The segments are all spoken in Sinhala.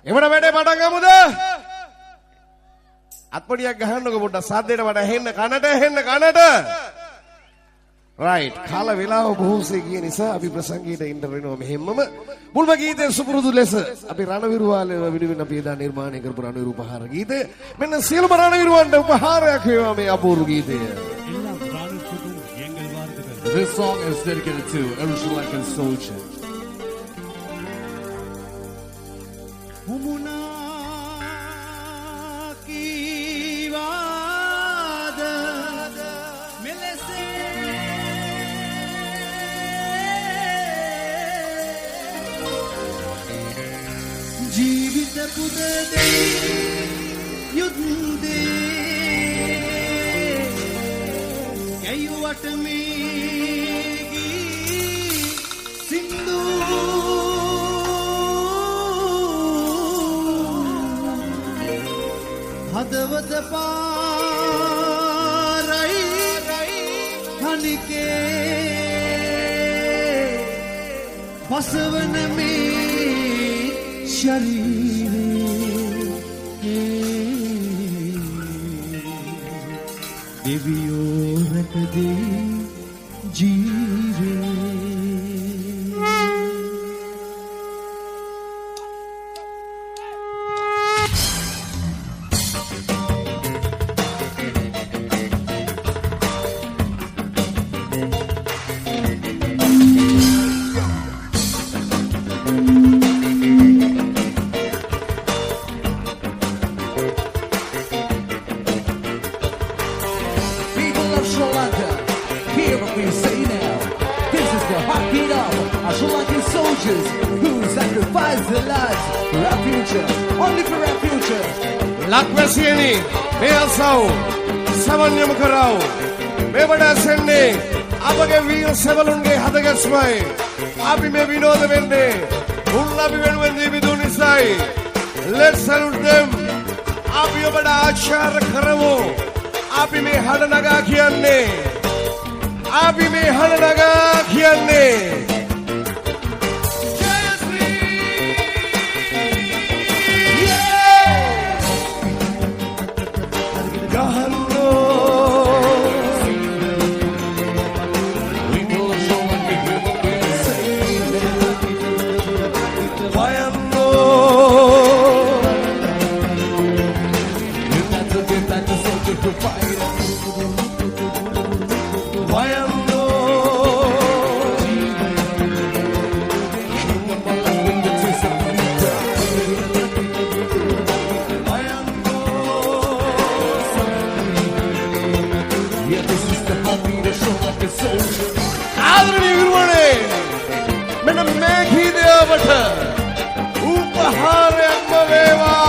එමන වැඩේ පටන් ගමුද? අත්පොඩියක් ගහන්නකො පොඩ්ඩක් සද්දේට වඩා ඇහෙන්න කනට. රයිට්. කාල වේලාව බොහෝසේ ගිය නිසා අපි ප්‍රසංගයට ඉන්න වෙනවා මෙහෙම්මම. මුල්ම ගීතයේ සුපුරුදු ලෙස අපි රණවිරුවාල විදුවෙන් අපි එදා නිර්මාණය කරපු රණවිරු උපහාර ගීතය. මෙන්න සියලුම රණවිරුවන්ට උපහාරයක් වේවා මේ අපූර්ව ගීතය. This song is dedicated to every Sri Lankan soldier. ජීවිත පුදදේ යුද්ධේ යයුවට මේගී සින්දු හදවත පාරයි හනිකේ පසවන මේ शरीरे देवियों रख दे जीरे ලක්වැසියනි මේ අසව් සමන්යම කරව මේ වඩාසෙන්නේ අපගේ වීර සෙවලුන්ගේ හදගැස්මයි අපි මේ විනෝද වෙන්නේ උන් අපි වෙනුවෙන් දීපිදු නිසායි let's salute them අපි ඔබට ආචාර්ය කරමු අපි මේ හඬ නගා කියන්නේ ආදරණීය ගුරුවරේ මෙන්න මේ ගීතයට උපහාරයක්ම වේවා.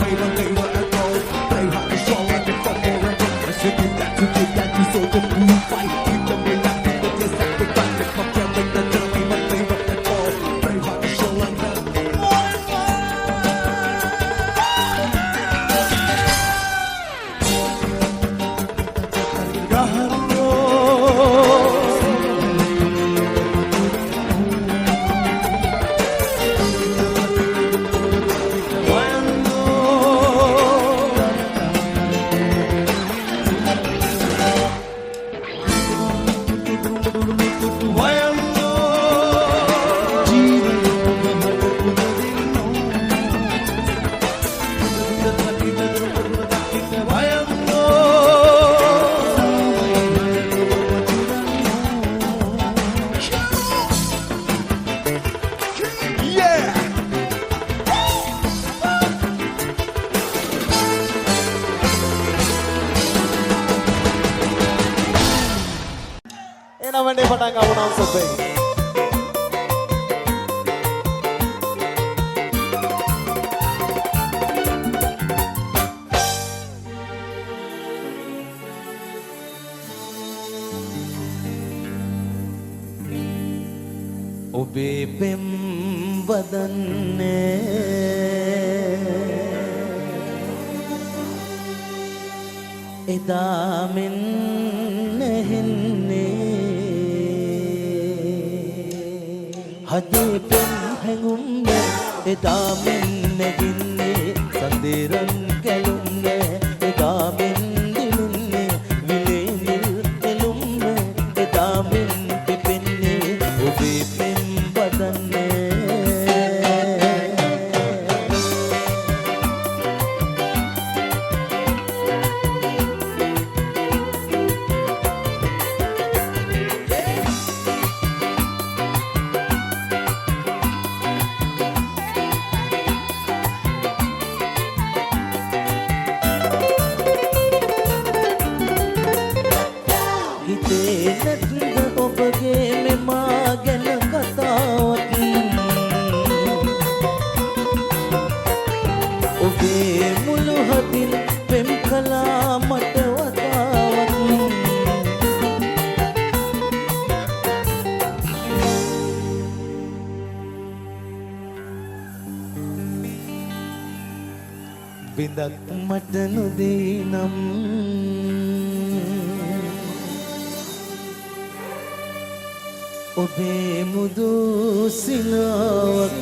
favorite flavor and go. Play hard and strong like a football record. I should do that to get that to so the blue fight. Keep them relaxed with your sacrifice. My favorite, the journey, my favorite and go. Play hard and strong like that. එනවනේ පටන් ගමු නම් සොබේ ඔබේ පෙම් වදන්නේ එදා මෙන් නැහෙන්නේ හදේ පෙම් හැඟුම්නේ එදා මෙන් නැගින්නේ සඳේරන් කැලුම්නේ එදා මෙන් දිනුන්නේ විලේ නිල් එළුම්නේ එදා මෙන් පිපෙන්නේ ඔබේ පෙම් වදන්නේ බිඳක් මට නොදී නම් ඔබේ මුදු සිනාවක්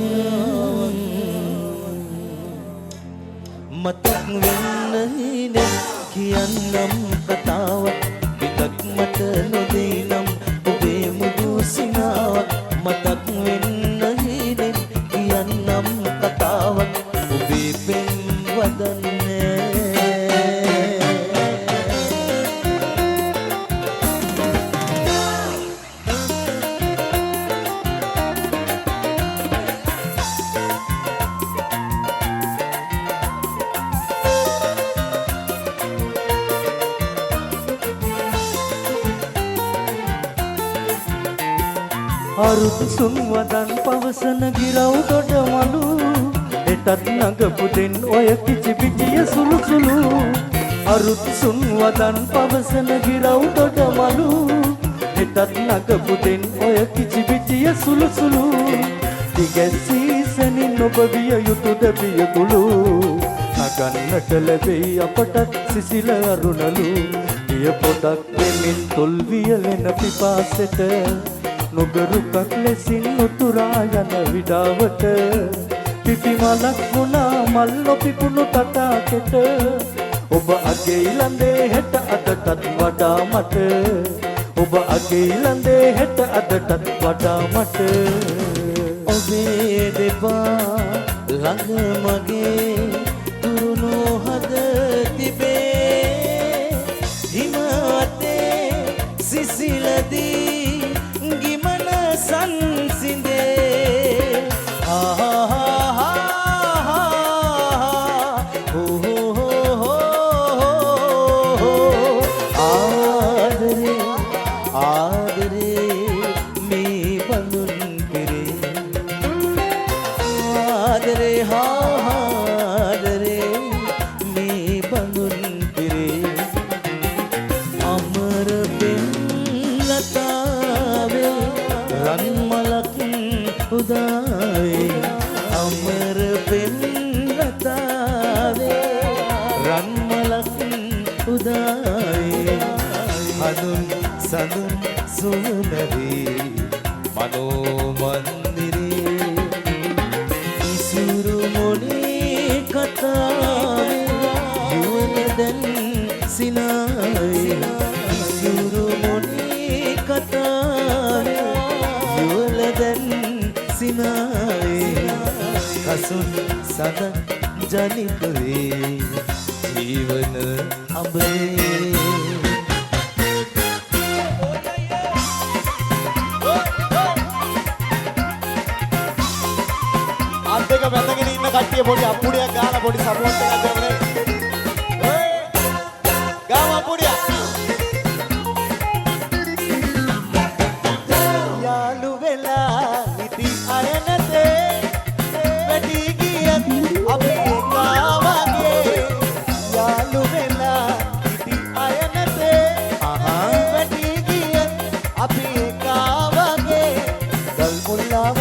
මතක් වෙන්න හිනේ කියන්නම් කතාවක් බිඳක් මට නොදී නම් ඔබේ මුදු සිනාවක් මතක් වෙන්න හිනේ කියන්නම් කතාවක් ඔබේ පෙම් වදන්නේ අරුත් සුන් වදන් පවසන ගිරව් දොඩ මලු එටත් නගපු දෙන් ඔය කිචි පිටිය සුළු සුළු අරුත් සුන් වදන් පවසන ගිරව් දොඩ මලු එටත් නගපු දෙන් ඔය කිචි පිටිය සුළු සුළු දිගැසී සැනින් ඔබ විය යුතුද පියකුළු නගන්නට ලැබෙයි අපටත් සිසිල අරුණලු පිය පොඩක් දෙමින් තොල් වියලෙන පිපාසෙට නොගරුකක් ලෙසින් උතුරා යන විඩාවට පිපි මලක් වුණා මල් නොපිපුණු තටාකෙට ඔබ අගේ ළඳේ හෙට අදටත් වඩා මට ඔබ අගේ ළඳේ හෙට අදටත් වඩා මට ඔබේ දෙපා ළඟ මගේ තුරුණු හද තිබේ හිමවතේ සිසිලදී ගිමන සංසිඳේ ආදරේ ආදරේ මේ බඳුන් කරේ ආදරේ ආදරේ සදායි හඳුන් සඳුන් සුවනදී මනෝමන්දිරේ ඉසුරු මොනේ කතාවේ යුවන දැන් සිනායි ඉසුරු මොනේ කතාවේ යුවන දැන් සිනායි කසුන් සද ජනිත වේ ජීවන අඹේ අන්තක වැඳගෙන ඉන්න කට්ටිය පොඩි අප්පුඩියක් ගාලා පොඩි සපෝට් එකක් දෙන්න. ගාම අප්පුඩියක්. යාළු වෙලා ඉති අය නැතේ වැඩි ගියත් අපි එකාවගේ යාළු වෙලා ඉති අය නැතේ වැඩි ගියත් අපි එකාවගේ ගල් මුල්ලාව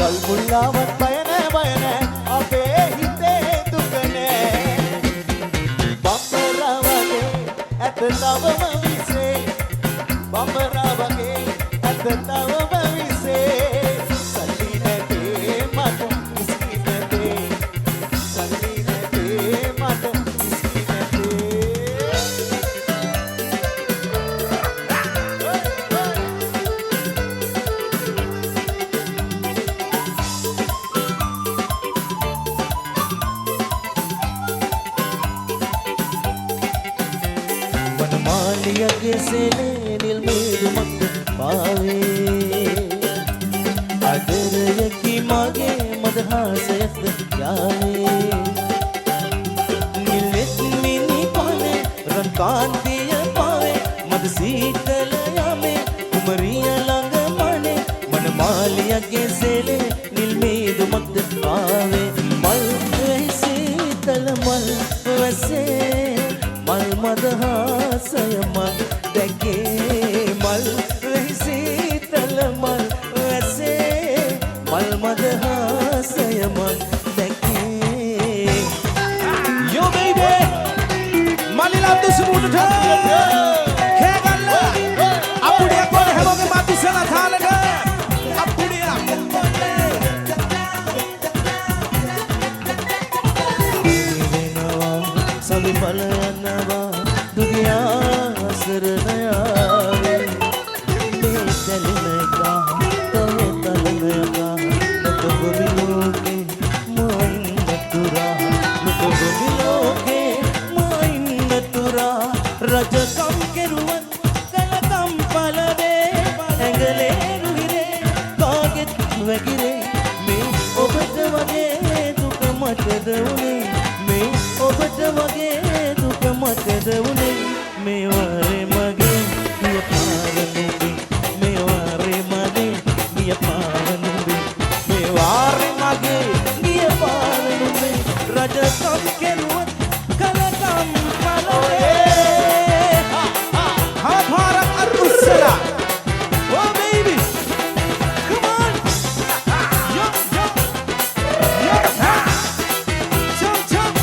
කල්මුල්ලාවත් බය නෑ අපේ හිතේ දුක නෑ බම්බරා වගේ ඇත තවම විසේ බම්බරා වගේ ඇත තවම විසේ සල්ලි නැතේ මට කිසි නැතේ සල්ලි නැතේ මට කිසි නැතේ මාලියගේ සෙනේ නිල් මේරුමක් පාවේ අදරයකි මගේ මදහාසයත් යාවේ නිලෙත් මිනි පානේ රන් කාන්තිය පාවේ මද සීතල යමේ කුමරිය ළඟ මනේ මන මාලියගේ සෙනේ නිල් මේරුමක් පාවේ මල් සීතල මල් වැසේ මල් මදහාසය මල් දැකේ මල් සීතල මල් වැසේ මල් මදහාසය මල් දැකේ Yo baby මල්ලිලා දුසුමුට කෑගල්ලා අප්පුඩියක් වල හැමෝගේ මතුසලා තාලට අප්පුඩියක් සවි බලනවා දුනියා සරණයාවේ මේ දැලෙනකා තව තලනකා නොතොබි ලෝකේ මොයින්නතුරා නොතොබි ලෝකේ මොයින්නතුරා රජකම් කෙරුවත් කලකම් පලවේ ඇඟලේ රුහිරේ කාගෙත් වැගිරේ මේ ඔබට වගේ දුක මටද උනේ මේ ඔබට වගේ දුක මටද උනේ මේ වාරේ මගේ පිය පාර නුඹේ මේ වාරේ මගේ පිය පාර නුඹේ මේ වාරේ මගේ පිය පාර නුඹේ රජකම් කෙරුවත් කලකම් පලවේ හා පාරක් අරුස්සලා Oh baby come on yo yo yo jump jump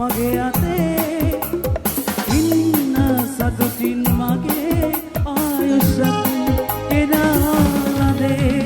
මගේ අතේ ඉන්න සතුටින් මගේ ආයුෂ ගෙනාලදේ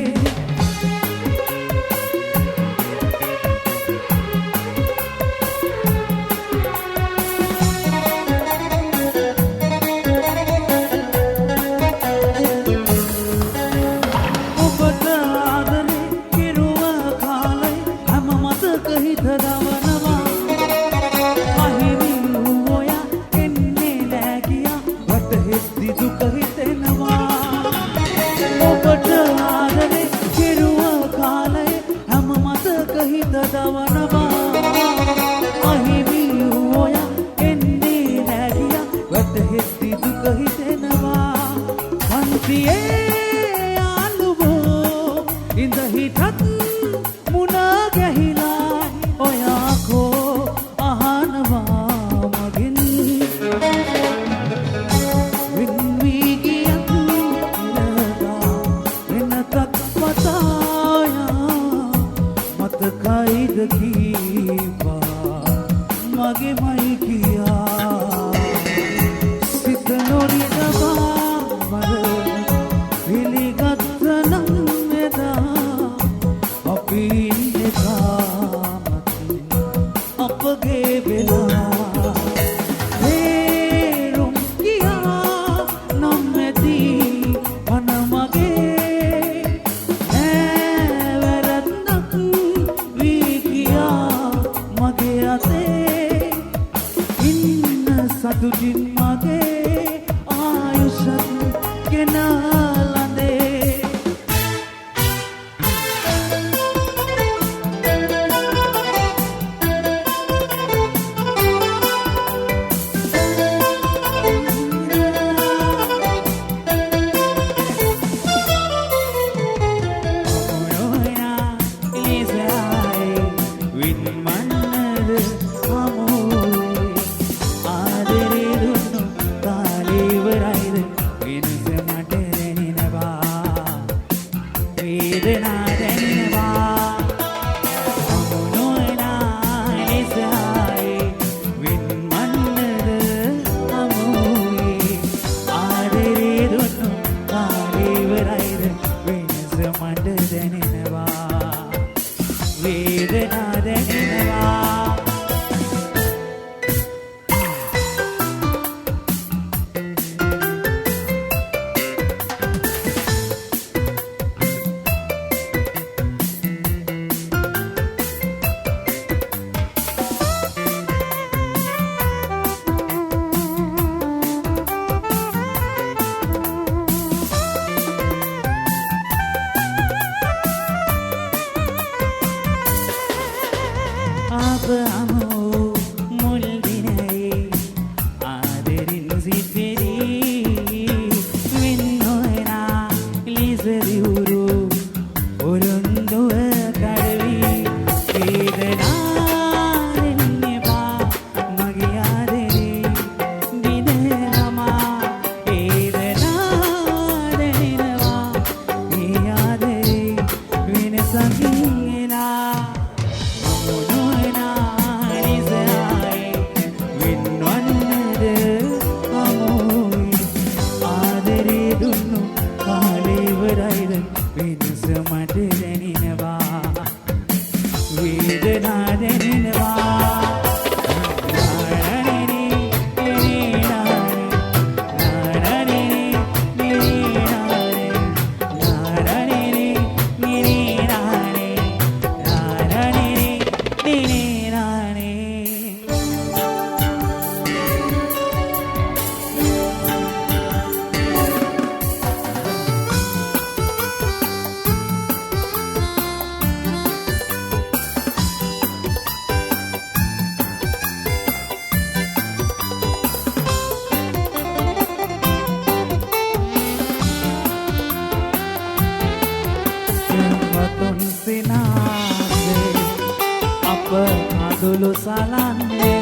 dulu salahnya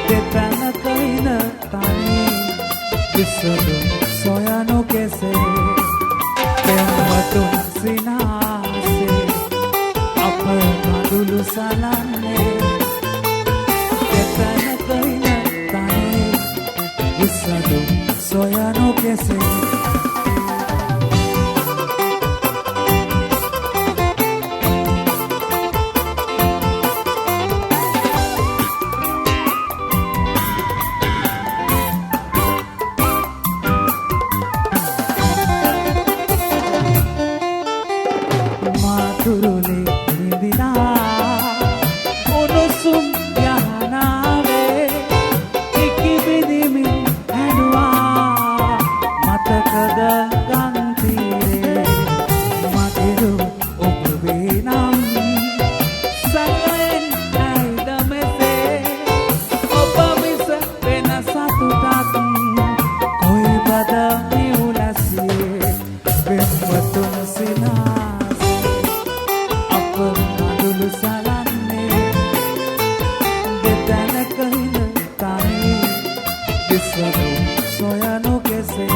Detana kaina tani Bisudu soyano kese Tembatum sinase Apa dulu salahnya soñando que sé. Maturule nindina unosum yahanave ikibidimi hanwa matakada gantire matiru obbenam sayen aidamese obamisa penasatutat koi bada niulasi bembatun sina Madulu salanne Gedana kahina tani Bisadu soyano kese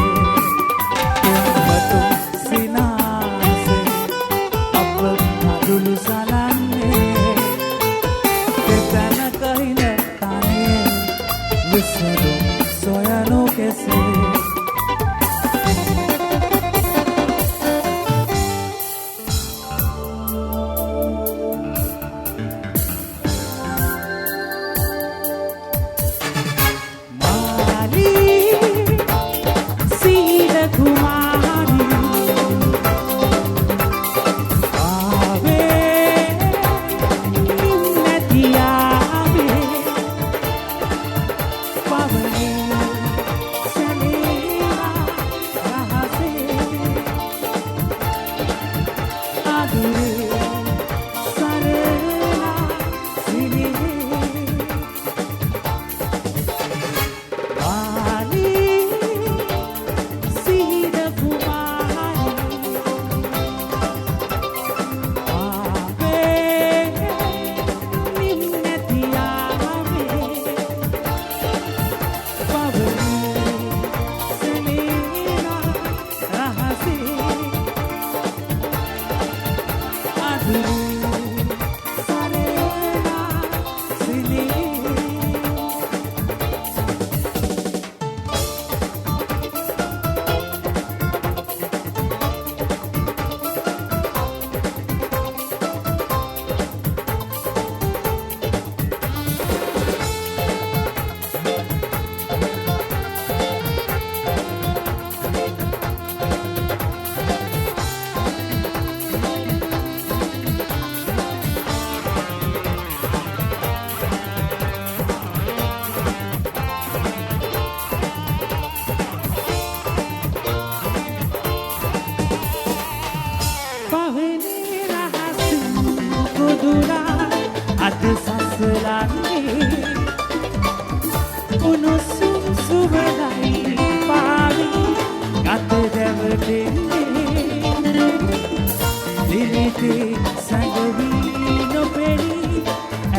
Kembato sinase Abba madulu salanne Gedana kahina tani Bisadu soyano kese Unusum subadai pavi gate devte dilite sangavi no peri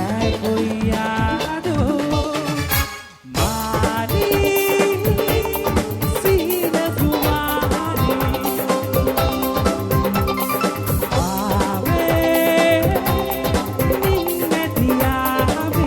ai koi yaado mari sina kumari ave ninne diave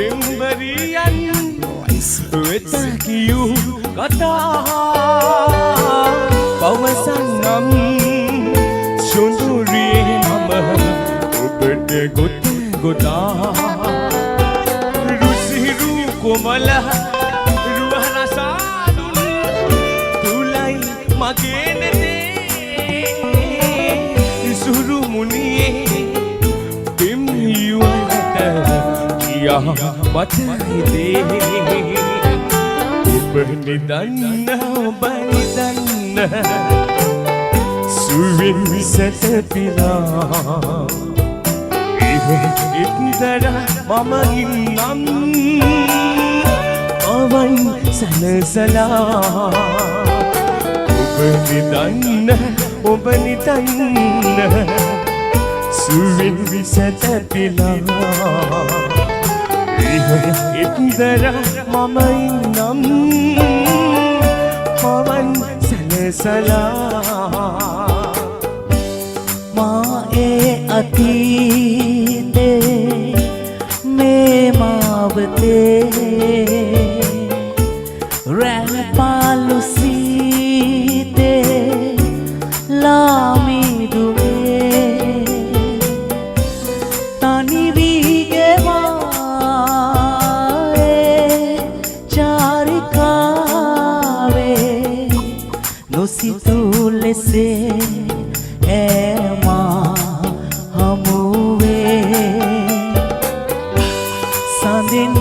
පෙම්බරියන් වෙත කියූ කතා පවසන්නම් සුඳුරියේ මම ඔබට ගොත ගොඩා රුසිරු කොමල රුවරසාදුන් තුලයි මගේ නෙතේ සුරු මුනියේ පිම්හියුවලට කියා මතයිදේ ඔබ නිදන්න ඔබ නිදන්න සුවිසත පිලා ඉක්දර මම ඉන්නම් අවන් සනසලා ඔබ නිදන්න ඔබ නිදන්න සුවිසත පිලා ඉක්දර මම ඉන්නම් අවන් සනසලා මා ඒ අතීතේ මේ මාවතේ රැල්පාලු සීතේ ලාමිදුවේ තනි වී ගෙවායේ චාරිකාවේ නොසිතූ ලෙසේ ඇමා හමුවේ සඳින්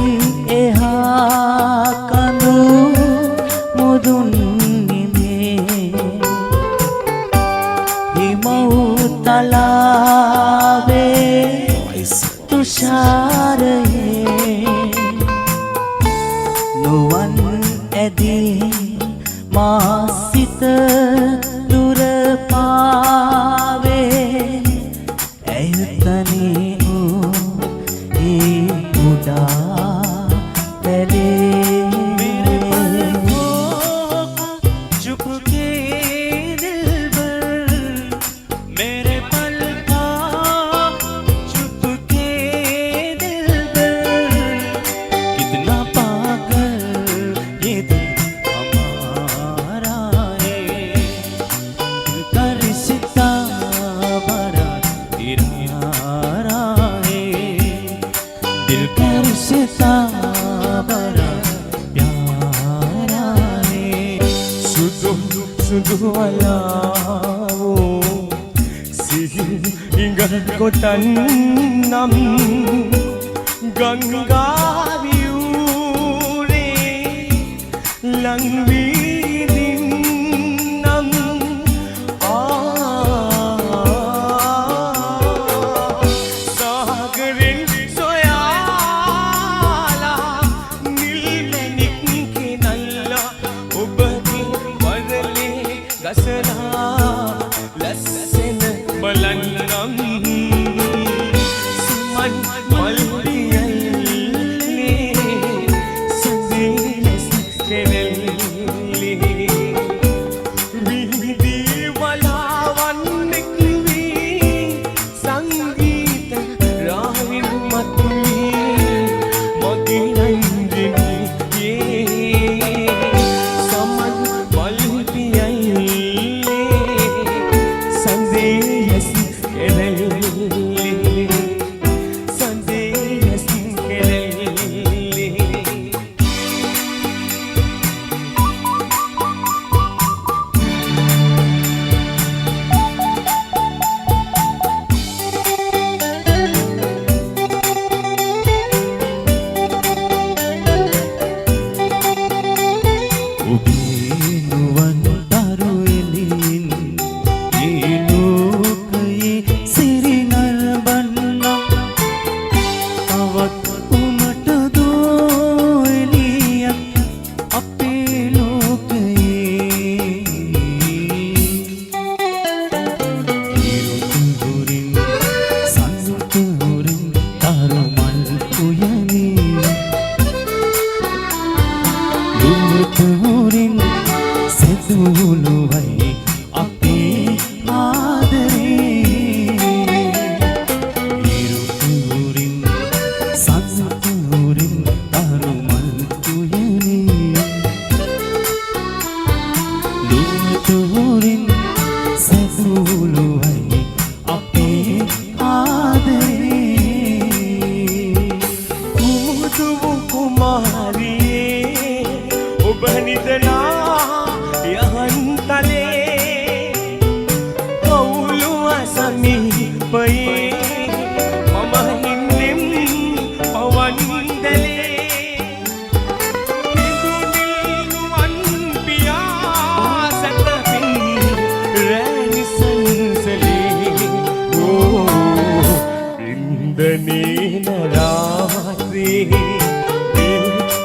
එහා කඳු මුදුන් නිමේ හිමවුතලාවේ තුෂාරයේ නුවන් ඇදී මා සිත දුර පාවේ ඇයතනේ වූ ඒ උඩා පැලේ चुपके दिलबर मेरे पल का चुपके दिलबर कितना पागल ये दिल हमारा है का रिश्ता बड़ा इरारा है दिल का रिश्ता बड़ा प्यारा है සුදු වලාවෝ සිහිල් ඉඟල් කොටන් නම් ගංගාවියූරේ ලංවීදින් නම් සාගරෙන් සොයාලා නිල්මැණික් කෙනල්ලා ඔබගේ වරලේ ගසලා ලස්සන බලන්නම් සුමන් මල් පියල්ලේ සඳේ කෙනෙල්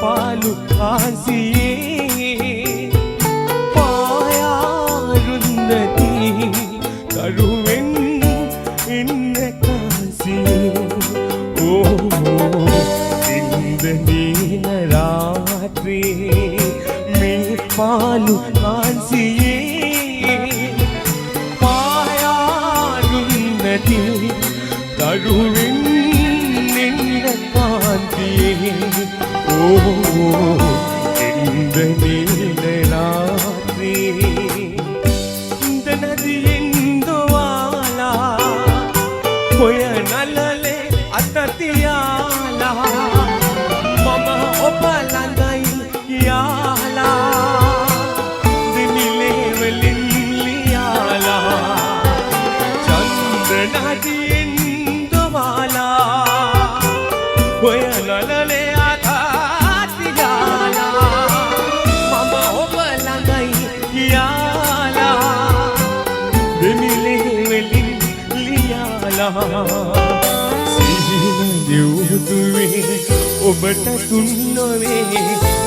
පාලු ආසියේ පායාරුන්දති කරුවෙන් ඉන්න කාසියේ ඉන්දනීන රාත්‍රී මේ පාලු ආසියේ පායාරුන්දති කරුවෙන් ಇಂದನೇನ ರಾತ್ರಿ ಇಂದನದಿಯಿಂದುವಾಲ ಕೊಯ ನಲಲೆ ಅತತಿಯಾಲ ಮಮ ಒಬ್ಬಲಂಗೈ ಯಾಲ ದಿನಿಲೆ ವೆಲಿಯಾಲ ಚಂದ್ರನದಿಯಿಂದುವಾಲ ಕೊಯ ನಲಲೆ සිහින දෙව්දුවේ ඔබට තුන්නවේ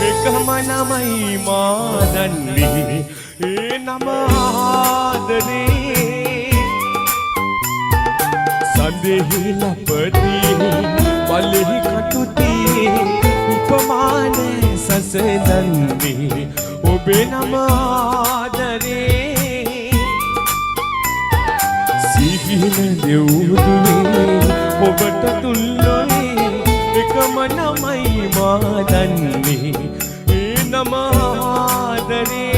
එකම නමයි මා දන්නේ ඒ නම ආදරේ සඳෙහි ලපටි වලෙහි කටුති උපමාන සසඳන්නේ ඔබේ නම ආදරේ සිහින දෙව්දුවේ ඔබට තුල්ලොයි එකම නමයි මා දන්නේ ඒ නම ආදරේ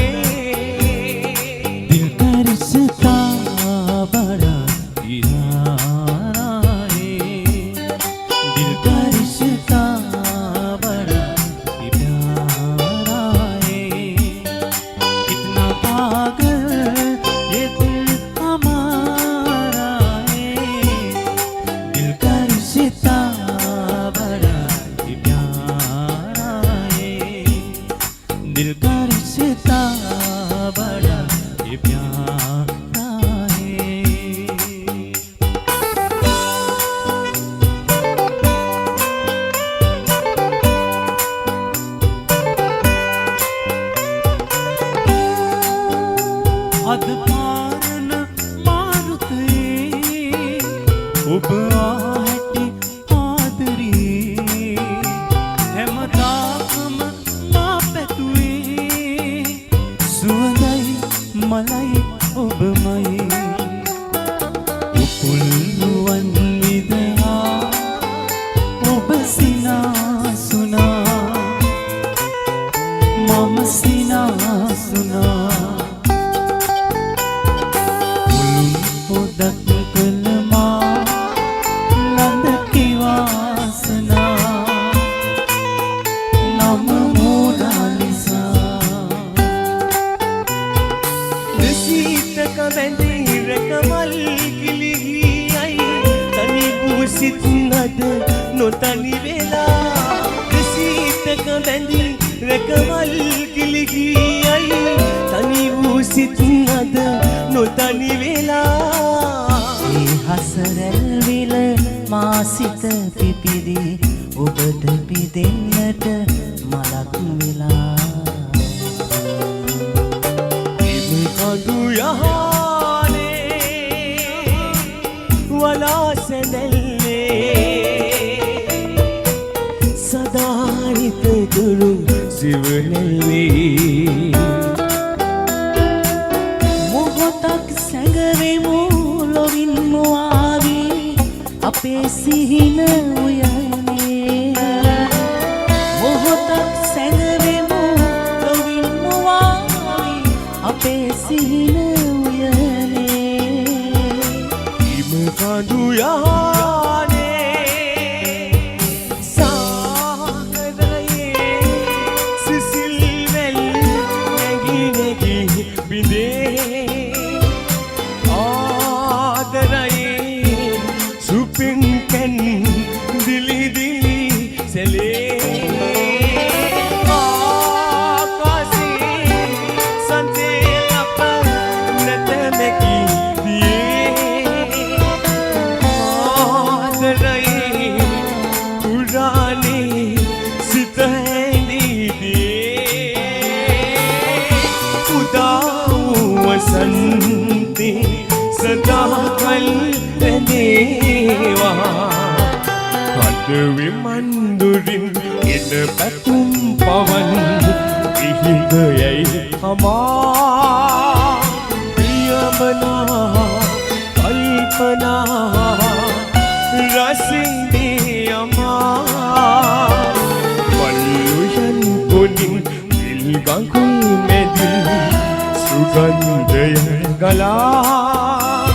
दिल का रिश्ता बड़ा प्यारा है दिल का रिश्ता बड़ा प्यारा है कितना पागल ये दिल हमारा है दिल का रिश्ता बड़ा प्यारा है दिल का रिश्ता बड़ा प्यारा है අද පාරන මාරුතේ ඔබ ආහැටි ආදරේ හැමදාකම මා පැතුවේ සුවඳයි මලයි ඔබමයි උපුල්ලුවන් විදහා ඔබ සිනාසුනා මම සිනාසුනා පොදක් කළමා ලඳ කිවාසනා නම මෝනාලිසා දෙසීතක වැඳී රකමල් කිලිහියයි තනි වූසිත් නද නොතනි වෙලා දෙසීතක වැඳී රකමල් කිලිහියයි තනි වූසිත් නද නොතනි වෙලා හසරැල් විල මා සිත පිපිරි ඔබට පිදෙන්නට මලක් වෙලා කඳු යහනේ වලා සැඳැල්ලේ සදානිත දුරු සිවනෙල්ලේ මොහොතක් සැඟවෙමු ලොවින් මුවාවී අපේ සිහින උයනේ මොහොතක් සැඟවෙමු ලොවින් මුවාවී අපේ සිහින උයනේ ඉම කඳු යහනේ සාගරයේ සිසිල් වැල් නැගී නැගී බිඳේ ආදරයේ සුපින් කැන් දිලි දිලි සැලේ ආකාශේ සන්තේ අප නැත නැගී දියේ ආදරයේ පුරානේ සිත හැඳි පැතුම් පවන් ඉහිගයයි හමා ප්‍රියමනා කල්පනා රසින්දී අමා වල්ලුයන් ගොඩින් විල්ගඟුල් මැදින් සුගන්ධය ගලා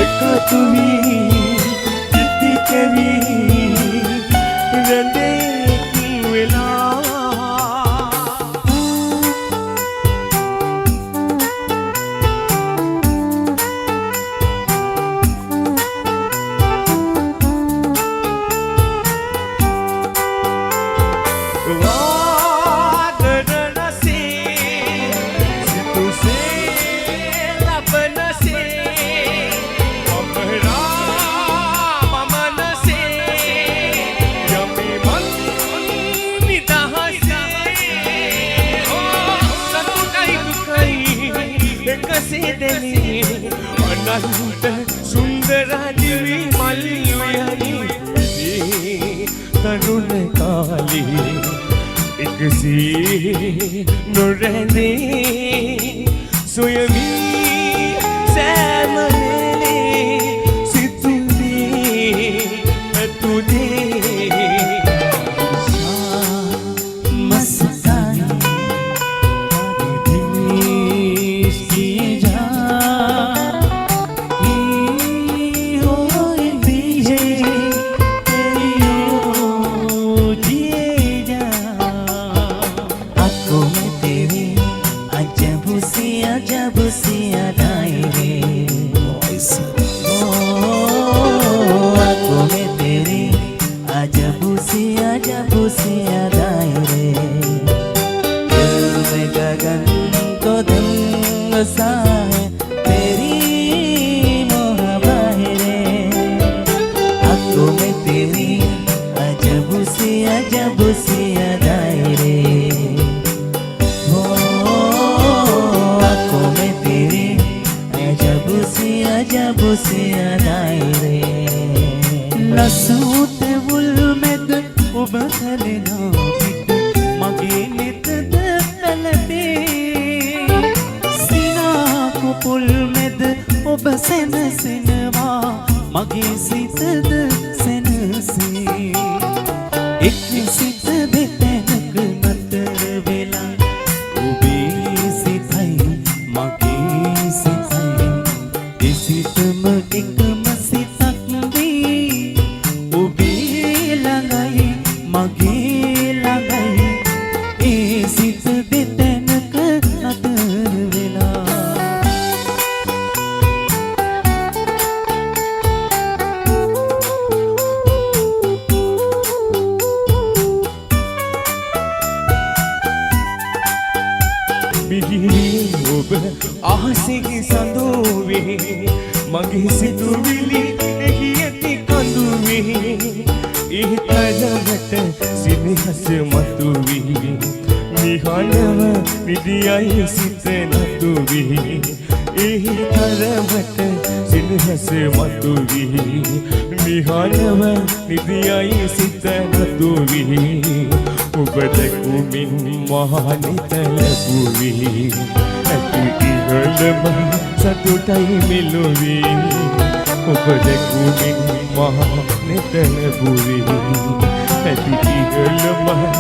එකතු වී ඉති කෙවී රැඳෙක් වෙලා අනන්ත සුන්දර දිවි මල්යනි තරුණ කාලේ එකසේ නොරැඳේ සොයමි සෑමලේ සිතුනේ ඇතුනේ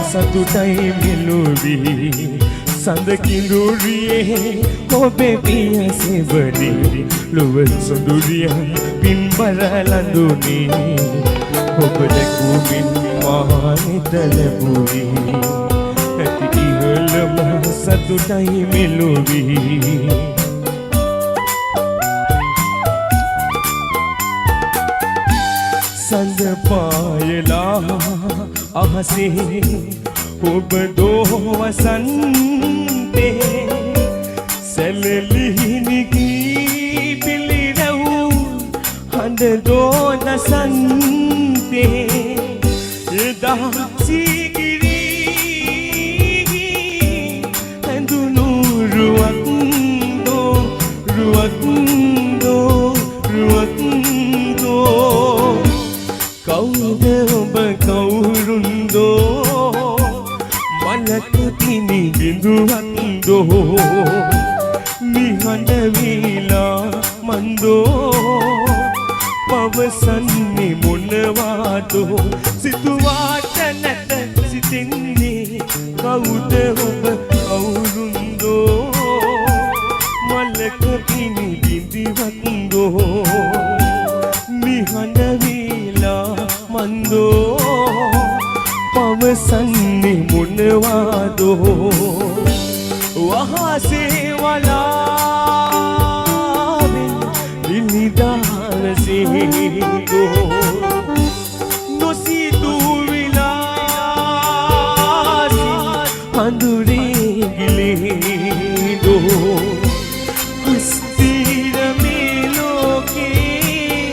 සතුටයි මෙලොවී සඳ කිඳුරියේ ඔබේ පියසේ වඩේ ලොව සොඳුරිය පින්බර ලඳුනේ ඔබ දැකුමින් මානිත ලැබුවේ ඇති ඉහළම සතුටයි මෙලොවී සඳ පායලා අහසේ ඔබ දෝවසන්තේ සැලලිහිනිකී පිළිරව් හඳ දෝනසන්තේ එදා සීගිරී ඇඳුණු රුවක්දෝ කවුද ඔබ කවුරුන්දෝ බිඳුවන්දෝ නිහඬ වීලා මන්දෝ පවසන්නේ මොනවාදෝ සිතුවාට නැත සිතින්නේ කවුද ඔබ කවුරුන්දෝ මලක පිණි බිඳිවන්දෝ නිහඬ වීලා මන්දෝ පවසන්නේ මොනවාදෝ වහසේ වලාවෙන් නිනිදානසේදෝ නොසිතූ විලාසි හඳුරේ ගිලේදෝ අස්තිර මේ ලෝකේ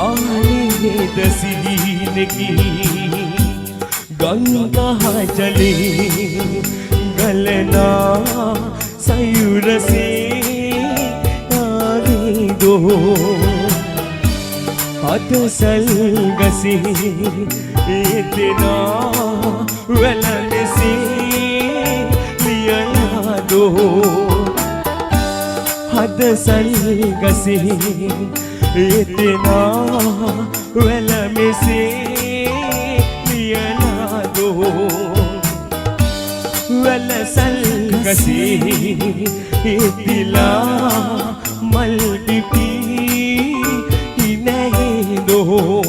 ආලේද සිහිනකි ගංගා ජලේ ගලනා සයුරසේ නාදෝ අතසල් ගසේ එතනා වැළඳසේ ලියලාදෝ අතසල් ගසේ එතනා වැළඳසේ වැලසල් ගසේ ඉතිලා මල් පිපි ඉනේදෝ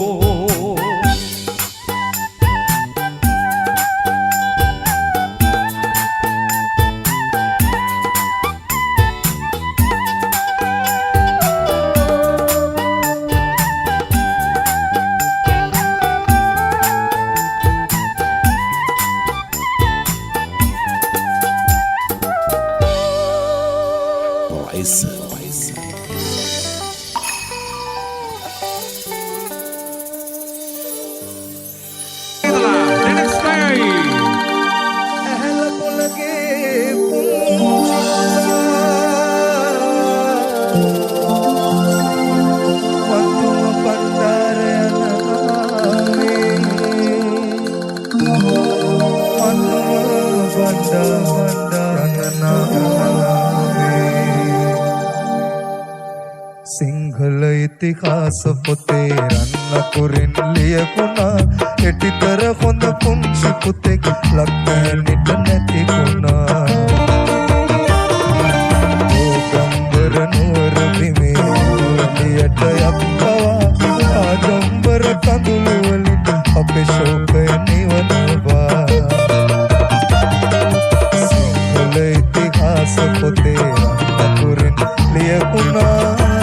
සිංහල ඉතිහාස පොතේ රන්න කුරින් ලියකුණා එටිතර හොඳ පුංචි පුතෙක් ලක්මෑනිට නැතිකුණා ඕගම්බර නුවර බිමේ නුවලියට යක්කවා ආඩම්බර කඳුළු වලින් අපේ ශෝකය නිවනවා සිංහල ඉතිහාස පොතේ රන්න කුරින් ලියකුණා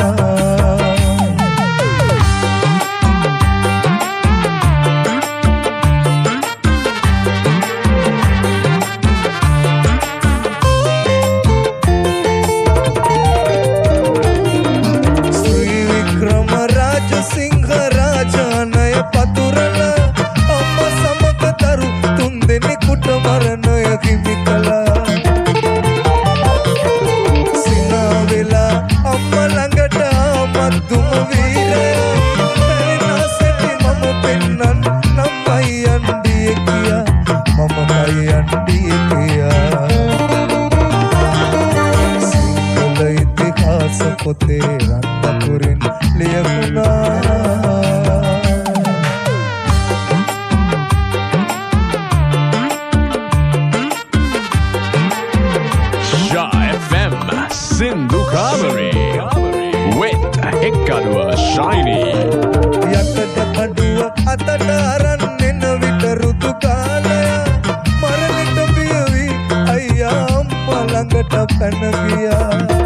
පොතේ රන්න කුරින් ලියකුණා Shah FM Sindhu Kamari with Hekkaduwa Shiny යකඩ කඩුව අතට අරන් එන විට ඍතු කාලය මරණට බියවි අයියා අම්මා ළඟට පැන ගියා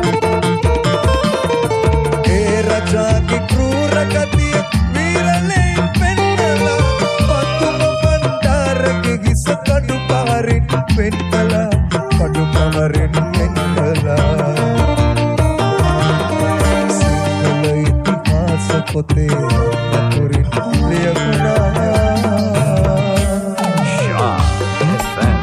රජාගේ ක්‍රූර ගතිය වීරලෙන් පෙන්නලා පතුම බණ්ඩාරගේ හිස කඩු පාරින් පෙන්නලා කඩු පවරින් පෙන්නලා සිංහල ඉතිහාස පොතේ අකුරින් ලියකුණා Shah FM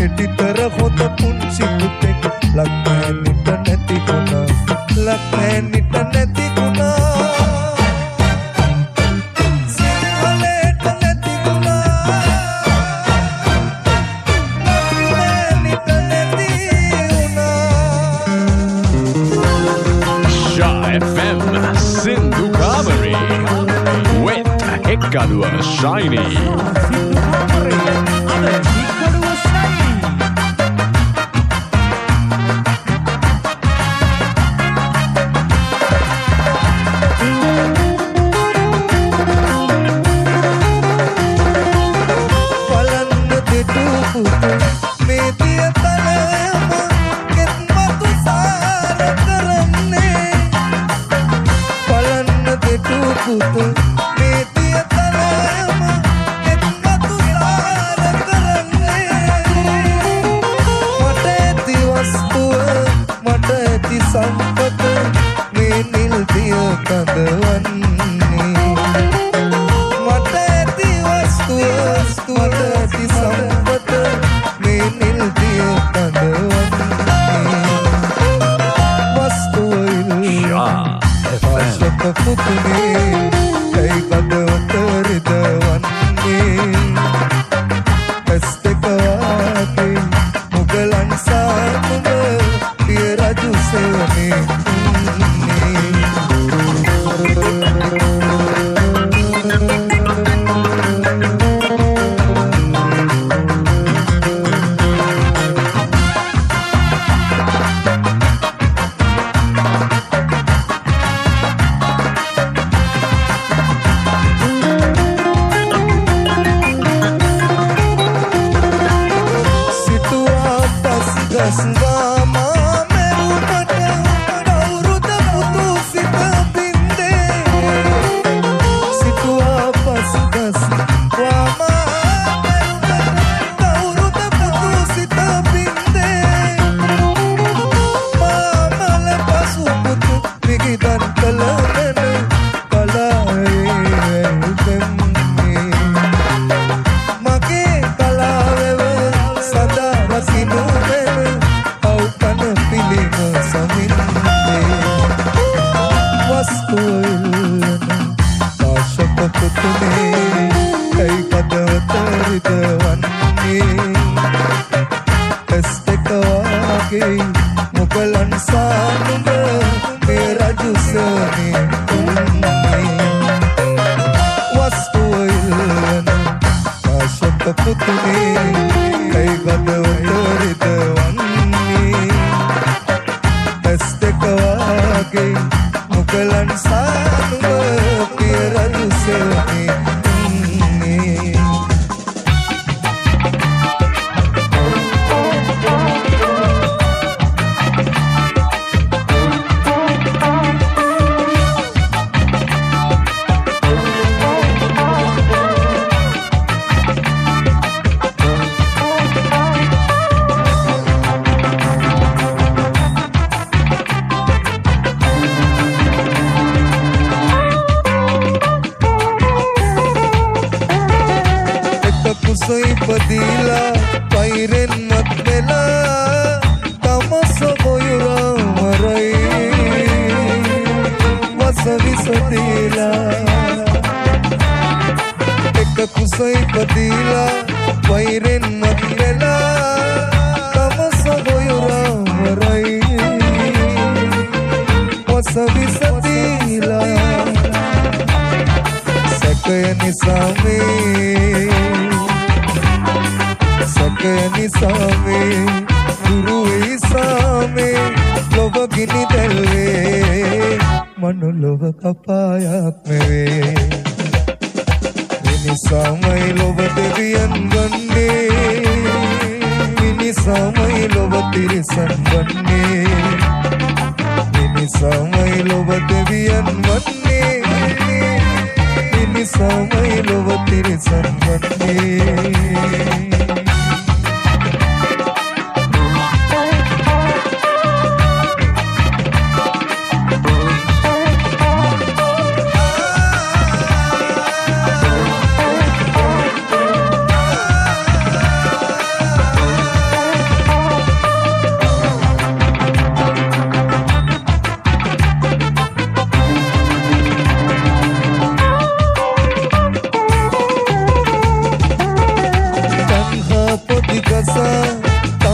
එටිතර හොඳ පුංචි පුතෙක් ලක්මෑනිට නැති ගුණා ලක්මෑනිට නැති ගුණා සිංහලයට නැති ගුණා ලක්මෑනිට නැති ගුණා Shy FM Sindhu Kamari with Hekkaduwa Shiny.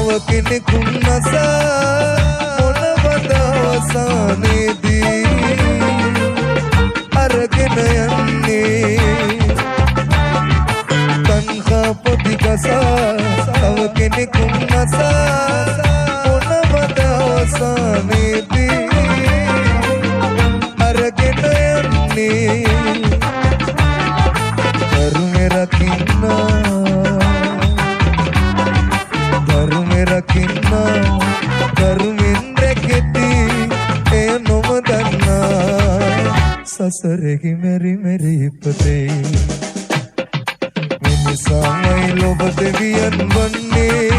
තව කෙනෙකුන් නසා මොනවද අවසානයේදී අරගෙන යන්නේ තන්හා පොඩි කසා තව කෙනෙකුන් නසා මොනවද අවසානයේදී අරගෙන යන්නේ කරුමෙ රකින්න කරුමෙන් රැකෙති එය නොම දන්නා සසරෙහි මෙරි මෙරි ඉපදේ මිනිසාමයි ලොබ දෙවියන් වන්නේ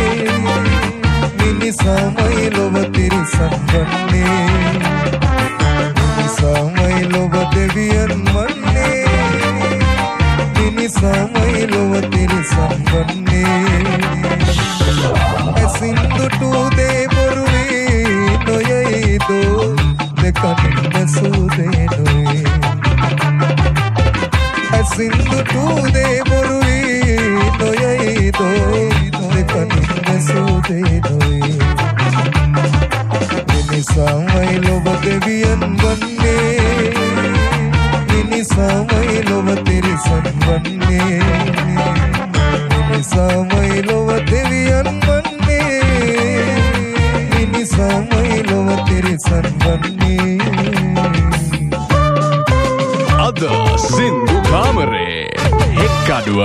මිනිසාමයි ලොබ තිරිසන් වන්නේ මිනිසාමයි ලොබ දෙවියන් වන්නේ මිනිසාමයි ලොබ තිරිසන් වන්නේ සින්දුටු දේ බොරුවේ නොයයිදෝ දෙකනින් සූදේ නොවේ සින්දුටු දේ බොරුවේ නොයයිදෝ දෙකනින් සූදේ නොවේ මිනිසාමයි ලොබ දෙවියන් වන්නේ මිනිසාමයි ලොබ තිරිසන් වන්නේ මිනිසාමයි ලොබ දෙවියන් මිනිසාමයි ලොව තිරිසන් වන්නේ අද සින්දු කාමරේ එක්කඩුව